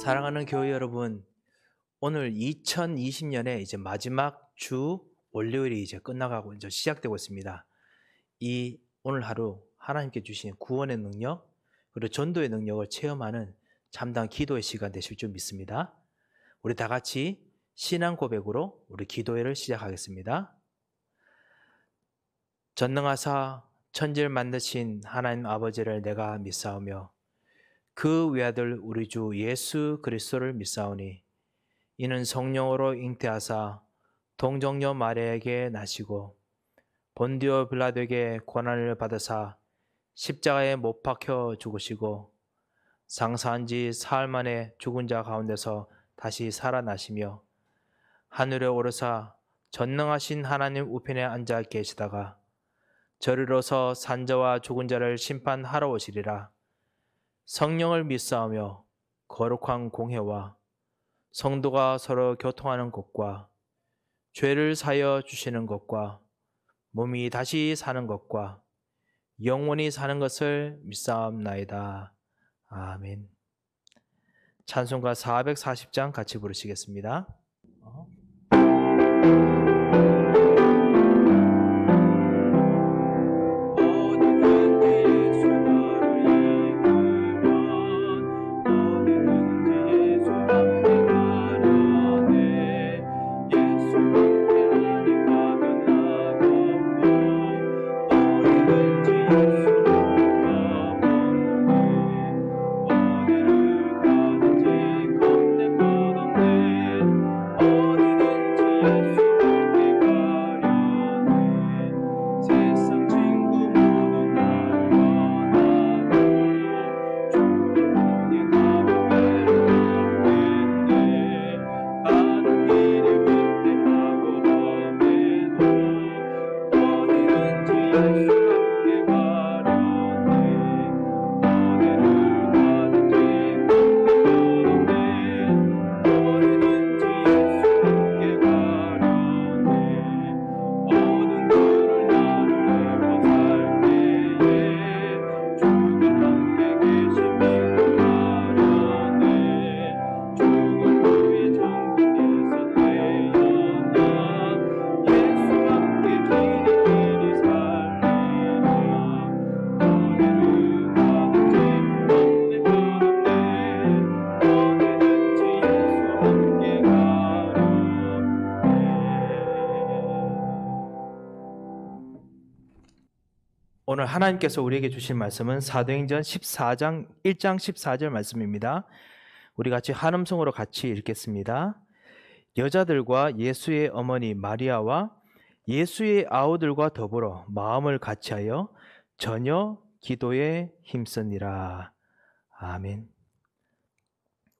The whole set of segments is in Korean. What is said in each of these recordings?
사랑하는 교회 여러분, 오늘 2020년의 이제 마지막 주 월요일이 이제 끝나가고 이제 시작되고 있습니다. 이 오늘 하루 하나님께 주신 구원의 능력 그리고 전도의 능력을 체험하는 참다운 기도의 시간 되실 줄 믿습니다. 우리 다 같이 신앙 고백으로 우리 기도회를 시작하겠습니다. 전능하사 천지를 만드신 하나님 아버지를 내가 믿사오며 그 외아들 우리 주 예수 그리스도를 믿사오니 이는 성령으로 잉태하사 동정녀 마리아에게 나시고 본디오 빌라도에게 고난을 받으사 십자가에 못 박혀 죽으시고 장사한 지 사흘 만에 죽은 자 가운데서 다시 살아나시며 하늘에 오르사 전능하신 하나님 우편에 앉아 계시다가 저리로서 산자와 죽은 자를 심판하러 오시리라. 성령을 믿사오며 거룩한 공회와 성도가 서로 교통하는 것과 죄를 사여 주시는 것과 몸이 다시 사는 것과 영원히 사는 것을 믿사옵나이다. 아멘. 찬송가 440장 같이 부르시겠습니다. 오늘 하나님께서 우리에게 주신 말씀은 사도행전 14장 1장 14절 말씀입니다. 우리 같이 한음성으로 같이 읽겠습니다. 여자들과 예수의 어머니 마리아와 예수의 아우들과 더불어 마음을 같이하여 전혀 기도에 힘쓰니라. 아멘.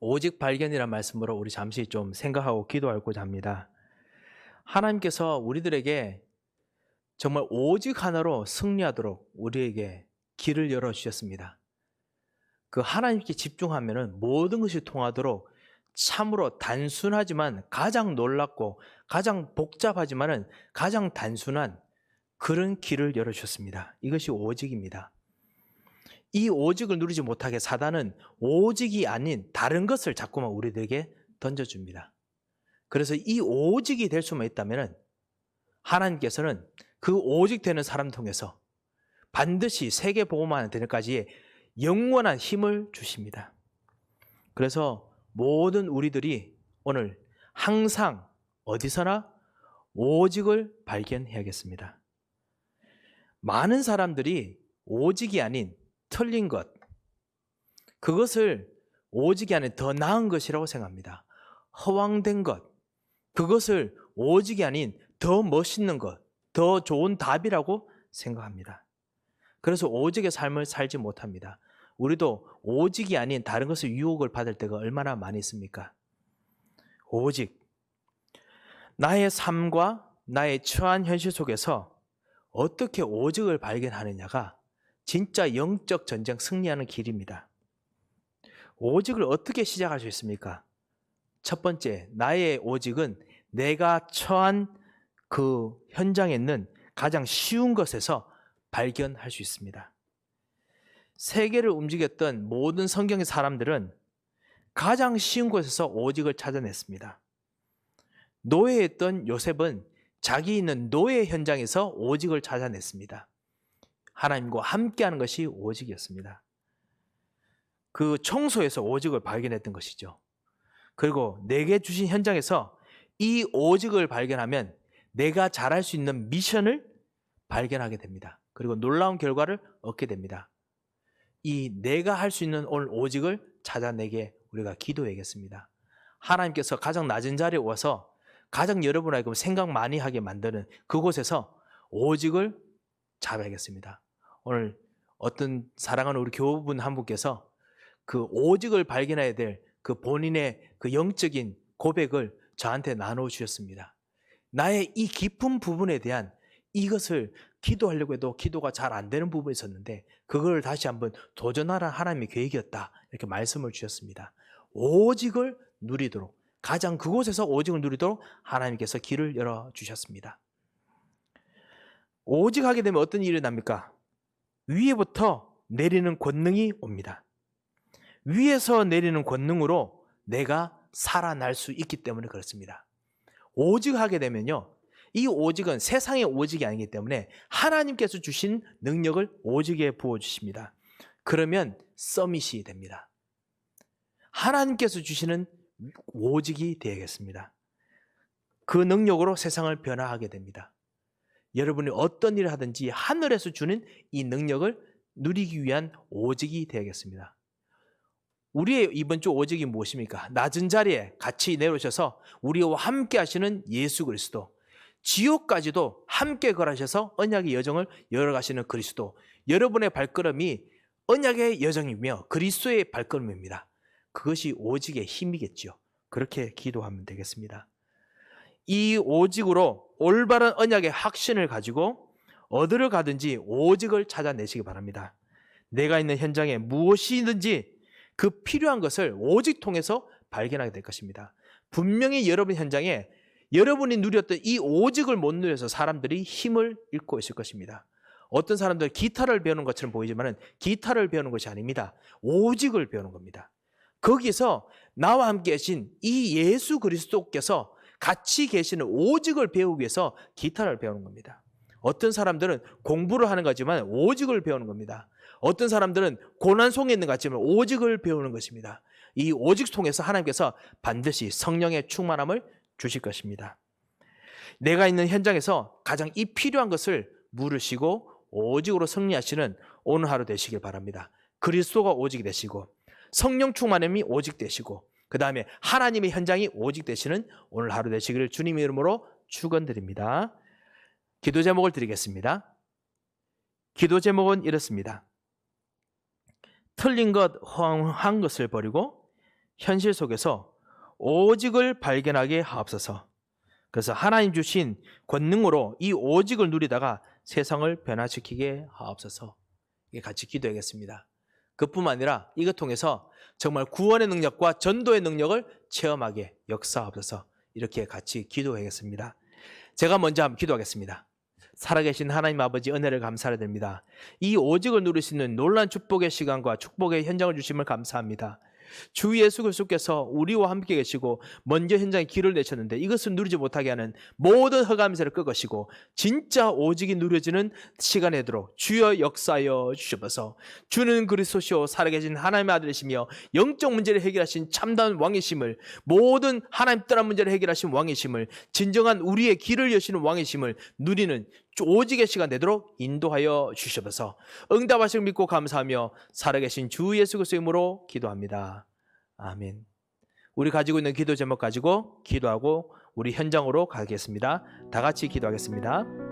오직 발견이란 말씀으로 우리 잠시 좀 생각하고 기도하고자 합니다. 하나님께서 우리들에게 정말 오직 하나로 승리하도록 우리에게 길을 열어주셨습니다. 그 하나님께 집중하면 모든 것이 통하도록 참으로 단순하지만 가장 놀랍고 가장 복잡하지만 가장 단순한 그런 길을 열어주셨습니다. 이것이 오직입니다. 이 오직을 누리지 못하게 사단은 오직이 아닌 다른 것을 자꾸만 우리들에게 던져줍니다. 그래서 이 오직이 될 수만 있다면 하나님께서는 그 오직 되는 사람 통해서 반드시 세계복음화하는 데까지의 영원한 힘을 주십니다. 그래서 모든 우리들이 오늘 항상 어디서나 오직을 발견해야겠습니다. 많은 사람들이 오직이 아닌 틀린 것, 그것을 오직이 아닌 더 나은 것이라고 생각합니다. 허황된 것, 그것을 오직이 아닌 더 멋있는 것, 더 좋은 답이라고 생각합니다. 그래서 오직의 삶을 살지 못합니다. 우리도 오직이 아닌 다른 것을 유혹을 받을 때가 얼마나 많이 있습니까? 오직 나의 삶과 나의 처한 현실 속에서 어떻게 오직을 발견하느냐가 진짜 영적 전쟁 승리하는 길입니다. 오직을 어떻게 시작할 수 있습니까? 첫 번째, 나의 오직은 내가 처한 그 현장에 있는 가장 쉬운 것에서 발견할 수 있습니다. 세계를 움직였던 모든 성경의 사람들은 가장 쉬운 곳에서 오직을 찾아냈습니다. 노예였던 요셉은 자기 있는 노예 현장에서 오직을 찾아냈습니다. 하나님과 함께하는 것이 오직이었습니다. 그 청소에서 오직을 발견했던 것이죠. 그리고 내게 주신 현장에서 이 오직을 발견하면 내가 잘할 수 있는 미션을 발견하게 됩니다. 그리고 놀라운 결과를 얻게 됩니다. 이 내가 할 수 있는 오늘 오직을 찾아내게 우리가 기도해야겠습니다. 하나님께서 가장 낮은 자리에 와서 가장 여러분에게 생각 많이 하게 만드는 그곳에서 오직을 잡아야겠습니다. 오늘 어떤 사랑하는 우리 교우분 한 분께서 그 오직을 발견해야 될 그 본인의 그 영적인 고백을 저한테 나눠 주셨습니다. 나의 이 깊은 부분에 대한 이것을 기도하려고 해도 기도가 잘 안 되는 부분이 있었는데 그걸 다시 한번 도전하라 하나님의 계획이었다. 이렇게 말씀을 주셨습니다. 오직을 누리도록, 가장 그곳에서 오직을 누리도록 하나님께서 길을 열어주셨습니다. 오직하게 되면 어떤 일이 납니까? 위에부터 내리는 권능이 옵니다. 위에서 내리는 권능으로 내가 살아날 수 있기 때문에 그렇습니다. 오직하게 되면요, 이 오직은 세상의 오직이 아니기 때문에 하나님께서 주신 능력을 오직에 부어주십니다. 그러면 서밋이 됩니다. 하나님께서 주시는 오직이 되겠습니다. 그 능력으로 세상을 변화하게 됩니다. 여러분이 어떤 일을 하든지 하늘에서 주는 이 능력을 누리기 위한 오직이 되겠습니다. 우리의 이번 주 오직이 무엇입니까? 낮은 자리에 같이 내려오셔서 우리와 함께 하시는 예수 그리스도, 지옥까지도 함께 걸으셔서 언약의 여정을 열어가시는 그리스도, 여러분의 발걸음이 언약의 여정이며 그리스도의 발걸음입니다. 그것이 오직의 힘이겠죠. 그렇게 기도하면 되겠습니다. 이 오직으로 올바른 언약의 확신을 가지고 어디를 가든지 오직을 찾아내시기 바랍니다. 내가 있는 현장에 무엇이든지 그 필요한 것을 오직 통해서 발견하게 될 것입니다. 분명히 여러분 현장에 여러분이 누렸던 이 오직을 못 누려서 사람들이 힘을 잃고 있을 것입니다. 어떤 사람들은 기타를 배우는 것처럼 보이지만 기타를 배우는 것이 아닙니다. 오직을 배우는 겁니다. 거기서 나와 함께 계신 이 예수 그리스도께서 같이 계시는 오직을 배우기 위해서 기타를 배우는 겁니다. 어떤 사람들은 공부를 하는 거지만 오직을 배우는 겁니다. 어떤 사람들은 고난 속에 있는 것 같지만 오직을 배우는 것입니다. 이 오직 통해서 하나님께서 반드시 성령의 충만함을 주실 것입니다. 내가 있는 현장에서 가장 이 필요한 것을 물으시고 오직으로 승리하시는 오늘 하루 되시길 바랍니다. 그리스도가 오직이 되시고 성령 충만함이 오직 되시고 그 다음에 하나님의 현장이 오직 되시는 오늘 하루 되시기를 주님의 이름으로 축원드립니다. 기도 제목을 드리겠습니다. 기도 제목은 이렇습니다. 틀린 것, 허황한 것을 버리고 현실 속에서 오직을 발견하게 하옵소서. 그래서 하나님 주신 권능으로 이 오직을 누리다가 세상을 변화시키게 하옵소서. 이게 같이 기도하겠습니다. 그뿐만 아니라 이것 통해서 정말 구원의 능력과 전도의 능력을 체험하게 역사하옵소서. 이렇게 같이 기도하겠습니다. 제가 먼저 한번 기도하겠습니다. 살아계신 하나님 아버지 은혜를 감사를 드립니다. 이 오직을 누릴 수 있는 놀라운 축복의 시간과 축복의 현장을 주심을 감사합니다. 주 예수 그리스도께서 우리와 함께 계시고 먼저 현장에 길을 내셨는데 이것을 누리지 못하게 하는 모든 흑암세를 끄시고 진짜 오직이 누려지는 시간에 들어 주여 역사하여 주시옵소서. 주는 그리스도시요 살아계신 하나님의 아들이시며 영적 문제를 해결하신 참다운 왕이심을, 모든 하나님 떠난 문제를 해결하신 왕이심을, 진정한 우리의 길을 여시는 왕이심을 누리는 오직의 시간 되도록 인도하여 주시옵소서. 응답하실 믿고 감사하며 살아계신 주 예수 그리스도의 이름으로 기도합니다. 아멘. 우리 가지고 있는 기도 제목 가지고 기도하고 우리 현장으로 가겠습니다. 다 같이 기도하겠습니다.